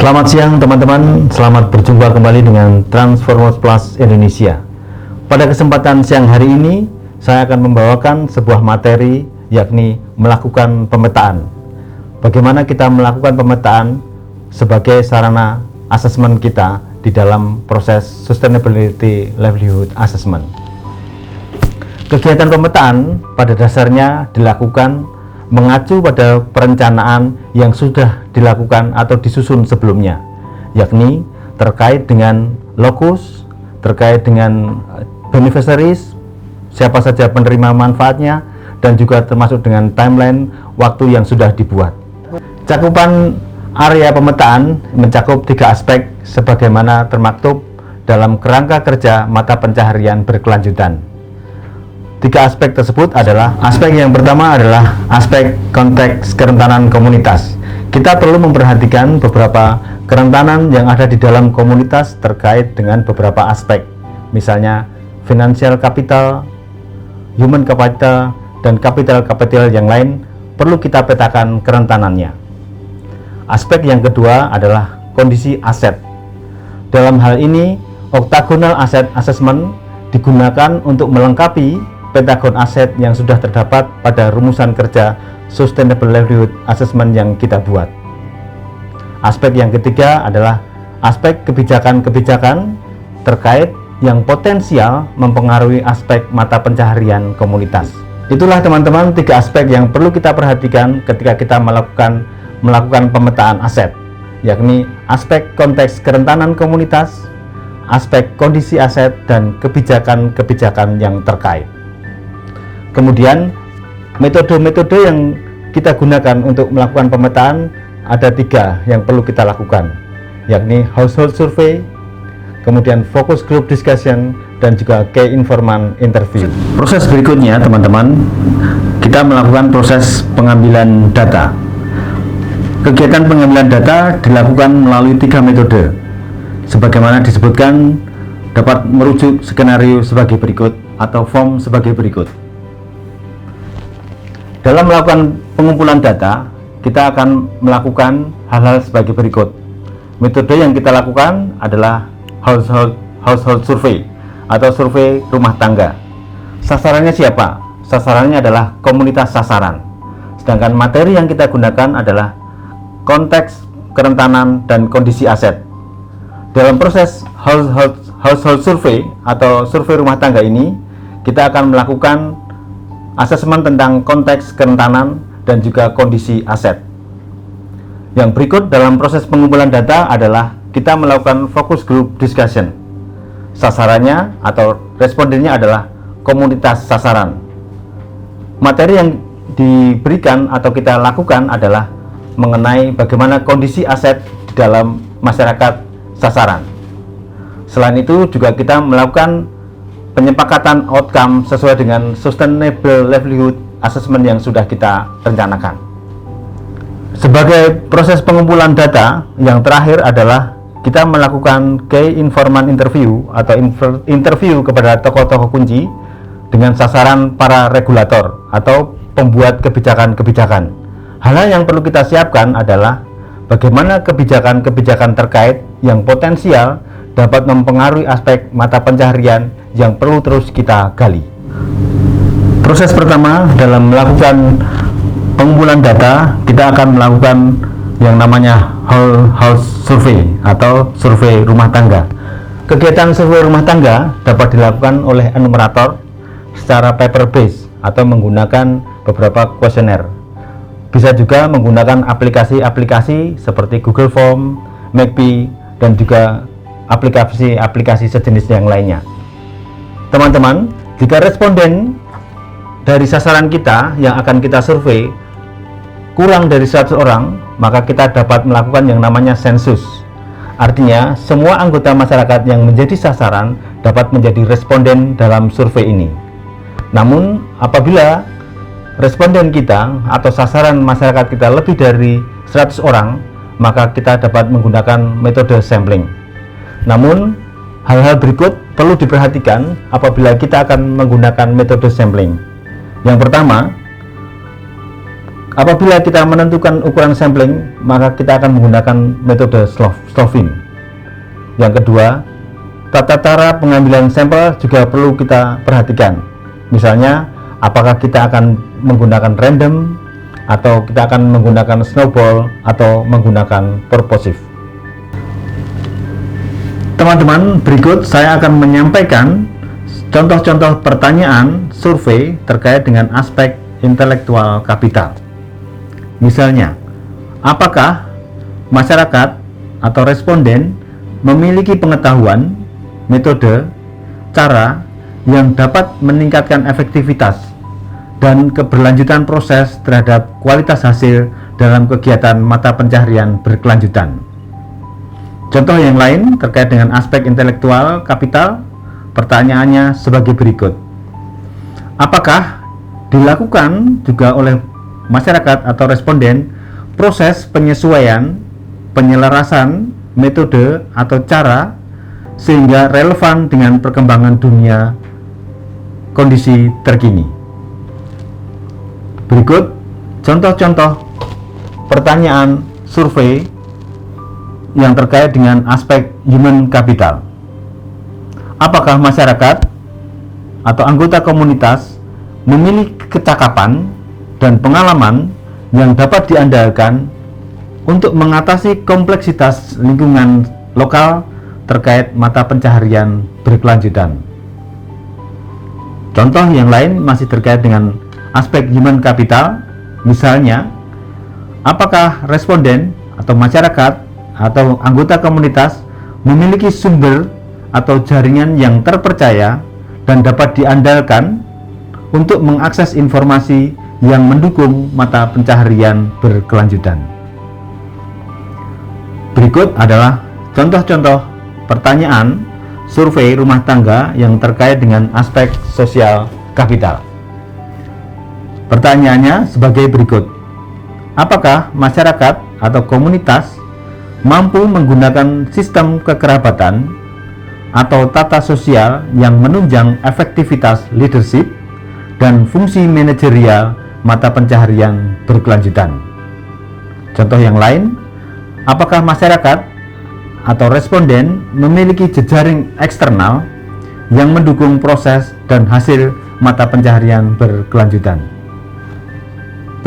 Selamat siang teman-teman, selamat berjumpa kembali dengan Transformers Plus Indonesia. Pada kesempatan siang hari ini, saya akan membawakan sebuah materi, yakni melakukan pemetaan. Bagaimana kita melakukan pemetaan sebagai sarana asesmen kita di dalam proses Sustainability Livelihood Assessment. Kegiatan pemetaan pada dasarnya dilakukan mengacu pada perencanaan yang sudah dilakukan atau disusun sebelumnya, yakni terkait dengan lokus, terkait dengan beneficiaries, siapa saja penerima manfaatnya, dan juga termasuk dengan timeline waktu yang sudah dibuat. Cakupan area pemetaan mencakup 3 aspek sebagaimana termaktub dalam kerangka kerja mata pencaharian berkelanjutan. 3 aspek tersebut adalah, aspek yang pertama adalah aspek konteks kerentanan komunitas. Kita perlu memperhatikan beberapa kerentanan yang ada di dalam komunitas terkait dengan beberapa aspek, misalnya financial capital, human capital, dan capital yang lain perlu kita petakan kerentanannya. Aspek yang kedua adalah kondisi aset. Dalam hal ini, octagonal asset assessment digunakan untuk melengkapi pentagon aset yang sudah terdapat pada rumusan kerja Sustainable Livelihood Assessment yang kita buat. Aspek yang ketiga adalah aspek kebijakan-kebijakan terkait yang potensial mempengaruhi aspek mata pencaharian komunitas. Itulah teman-teman 3 aspek yang perlu kita perhatikan ketika kita melakukan pemetaan aset, yakni aspek konteks kerentanan komunitas, aspek kondisi aset, dan kebijakan-kebijakan yang terkait. Kemudian metode-metode yang kita gunakan untuk melakukan pemetaan ada 3 yang perlu kita lakukan, yakni household survey, kemudian focus group discussion, dan juga key informant interview. Proses berikutnya teman-teman, kita melakukan proses pengambilan data. Kegiatan pengambilan data dilakukan melalui 3 metode, sebagaimana disebutkan dapat merujuk skenario sebagai berikut atau form sebagai berikut. Dalam melakukan pengumpulan data, kita akan melakukan hal-hal sebagai berikut. Metode yang kita lakukan adalah household survey atau survei rumah tangga. Sasarannya siapa? Sasarannya adalah komunitas sasaran. Sedangkan materi yang kita gunakan adalah konteks kerentanan dan kondisi aset. Dalam proses household survey atau survei rumah tangga ini, kita akan melakukan asesmen tentang konteks kerentanan dan juga kondisi aset. Yang berikut dalam proses pengumpulan data adalah kita melakukan focus group discussion. Sasarannya atau respondennya adalah komunitas sasaran. Materi yang diberikan atau kita lakukan adalah mengenai bagaimana kondisi aset dalam masyarakat sasaran. Selain itu juga kita melakukan penyepakatan outcome sesuai dengan Sustainable Livelihood Assessment yang sudah kita rencanakan. Sebagai proses pengumpulan data, yang terakhir adalah kita melakukan key informant interview atau interview kepada tokoh-tokoh kunci dengan sasaran para regulator atau pembuat kebijakan-kebijakan. Hal yang perlu kita siapkan adalah bagaimana kebijakan-kebijakan terkait yang potensial dapat mempengaruhi aspek mata pencaharian yang perlu terus kita gali. Proses pertama dalam melakukan pengumpulan data, kita akan melakukan yang namanya whole house survey atau survei rumah tangga. Kegiatan survei rumah tangga dapat dilakukan oleh enumerator secara paper based atau menggunakan beberapa kuesioner. Bisa juga menggunakan aplikasi-aplikasi seperti Google Form, Make-Pi, dan juga aplikasi-aplikasi sejenis yang lainnya. Teman-teman, jika responden dari sasaran kita yang akan kita survei kurang dari 100 orang, maka kita dapat melakukan yang namanya sensus. Artinya, semua anggota masyarakat yang menjadi sasaran dapat menjadi responden dalam survei ini. Namun, apabila responden kita atau sasaran masyarakat kita lebih dari 100 orang, maka kita dapat menggunakan metode sampling. Namun, hal-hal berikut perlu diperhatikan apabila kita akan menggunakan metode sampling. Yang pertama, Apabila kita menentukan ukuran sampling, maka kita akan menggunakan metode Slovin. Yang kedua, tata cara pengambilan sampel juga perlu kita perhatikan. Misalnya, apakah kita akan menggunakan random, atau kita akan menggunakan snowball, atau menggunakan purposive. Teman-teman, berikut saya akan menyampaikan contoh-contoh pertanyaan survei terkait dengan aspek intelektual kapital. Misalnya, apakah masyarakat atau responden memiliki pengetahuan, metode, cara yang dapat meningkatkan efektivitas dan keberlanjutan proses terhadap kualitas hasil dalam kegiatan mata pencaharian berkelanjutan. Contoh yang lain terkait dengan aspek intelektual kapital, pertanyaannya sebagai berikut. Apakah dilakukan juga oleh masyarakat atau responden proses penyesuaian, penyelarasan, metode atau cara sehingga relevan dengan perkembangan dunia kondisi terkini? Berikut contoh-contoh pertanyaan survei yang terkait dengan aspek human capital. Apakah masyarakat atau anggota komunitas memiliki kecakapan dan pengalaman yang dapat diandalkan untuk mengatasi kompleksitas lingkungan lokal terkait mata pencaharian berkelanjutan? Contoh yang lain masih terkait dengan aspek human capital, misalnya, apakah responden atau masyarakat atau anggota komunitas memiliki sumber atau jaringan yang terpercaya dan dapat diandalkan untuk mengakses informasi yang mendukung mata pencaharian berkelanjutan? Berikut adalah contoh-contoh pertanyaan survei rumah tangga yang terkait dengan aspek sosial kapital. Pertanyaannya sebagai berikut. Apakah masyarakat atau komunitas mampu menggunakan sistem kekerabatan atau tata sosial yang menunjang efektivitas leadership dan fungsi manajerial mata pencaharian berkelanjutan? Contoh yang lain, apakah masyarakat atau responden memiliki jejaring eksternal yang mendukung proses dan hasil mata pencaharian berkelanjutan?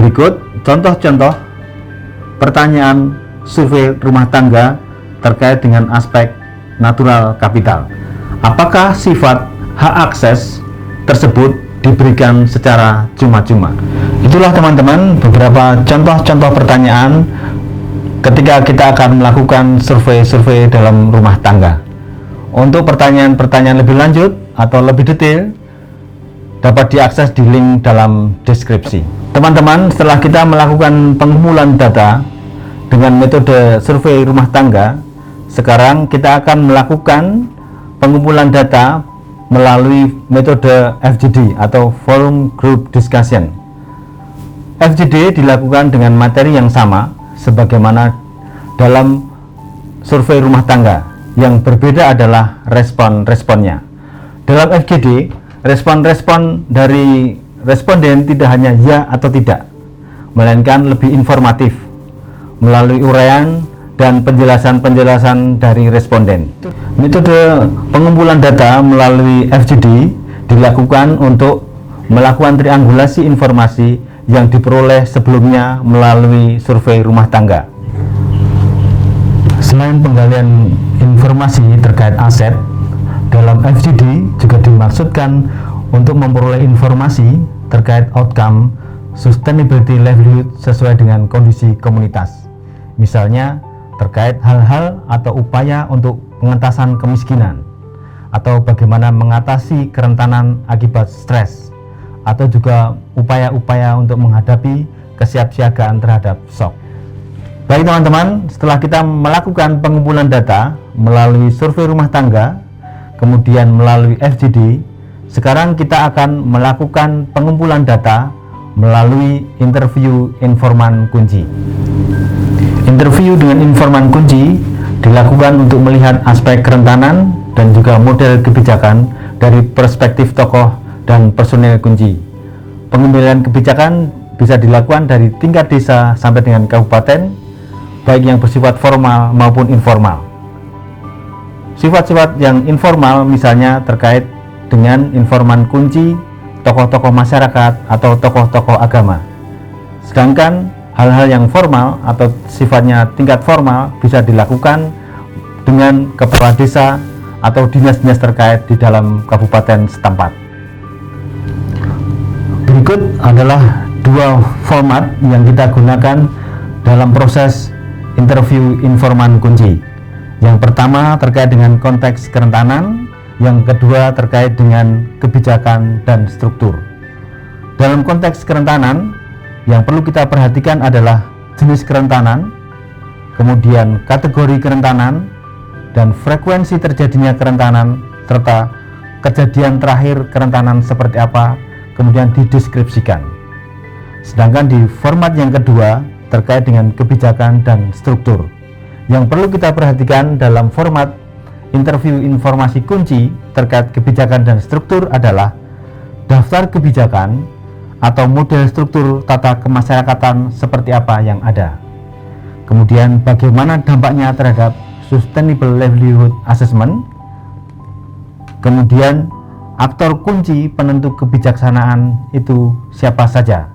Berikut contoh-contoh pertanyaan survei rumah tangga terkait dengan aspek natural capital. Apakah sifat hak akses tersebut diberikan secara cuma-cuma? Itulah teman-teman beberapa contoh-contoh pertanyaan ketika kita akan melakukan survei-survei dalam rumah tangga. Untuk pertanyaan-pertanyaan lebih lanjut atau lebih detail dapat diakses di link dalam deskripsi. Teman-teman, setelah kita melakukan pengumpulan data dengan metode survei rumah tangga, sekarang kita akan melakukan pengumpulan data melalui metode FGD atau Forum Group Discussion. FGD dilakukan dengan materi yang sama sebagaimana dalam survei rumah tangga. Yang berbeda adalah respon-responnya. Dalam FGD, respon-respon dari responden tidak hanya ya atau tidak, melainkan lebih informatif melalui uraian dan penjelasan-penjelasan dari responden. Metode pengumpulan data melalui FGD dilakukan untuk melakukan triangulasi informasi yang diperoleh sebelumnya melalui survei rumah tangga. Selain penggalian informasi terkait aset, dalam FGD juga dimaksudkan untuk memperoleh informasi terkait outcome sustainability livelihood sesuai dengan kondisi komunitas. Misalnya terkait hal-hal atau upaya untuk pengentasan kemiskinan, atau bagaimana mengatasi kerentanan akibat stres, atau juga upaya-upaya untuk menghadapi kesiapsiagaan terhadap shock. Baik teman-teman, setelah kita melakukan pengumpulan data melalui survei rumah tangga, kemudian melalui FGD, sekarang kita akan melakukan pengumpulan data melalui interview informan kunci. Interview dengan informan kunci dilakukan untuk melihat aspek kerentanan dan juga model kebijakan dari perspektif tokoh dan personel kunci. Pengambilan kebijakan bisa dilakukan dari tingkat desa sampai dengan kabupaten, baik yang bersifat formal maupun informal. Sifat-sifat yang informal misalnya terkait dengan informan kunci, tokoh-tokoh masyarakat atau tokoh-tokoh agama. Sedangkan hal-hal yang formal atau sifatnya tingkat formal bisa dilakukan dengan kepala desa atau dinas-dinas terkait di dalam kabupaten setempat. Berikut adalah dua format yang kita gunakan dalam proses interview informan kunci. Yang pertama terkait dengan konteks kerentanan, yang kedua terkait dengan kebijakan dan struktur. Dalam konteks kerentanan, yang perlu kita perhatikan adalah jenis kerentanan, kemudian kategori kerentanan, dan frekuensi terjadinya kerentanan, serta kejadian terakhir kerentanan seperti apa, kemudian dideskripsikan. Sedangkan di format yang kedua terkait dengan kebijakan dan struktur, yang perlu kita perhatikan dalam format interview informasi kunci terkait kebijakan dan struktur adalah daftar kebijakan atau model struktur tata kemasyarakatan seperti apa yang ada, kemudian bagaimana dampaknya terhadap Sustainable Livelihood Assessment, kemudian aktor kunci penentu kebijaksanaan itu siapa saja,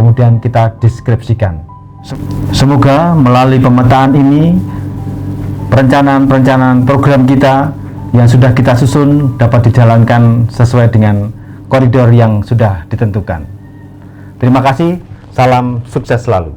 kemudian kita deskripsikan. Semoga melalui pemetaan ini perencanaan program kita yang sudah kita susun dapat dijalankan sesuai dengan koridor yang sudah ditentukan. Terima kasih, salam sukses selalu.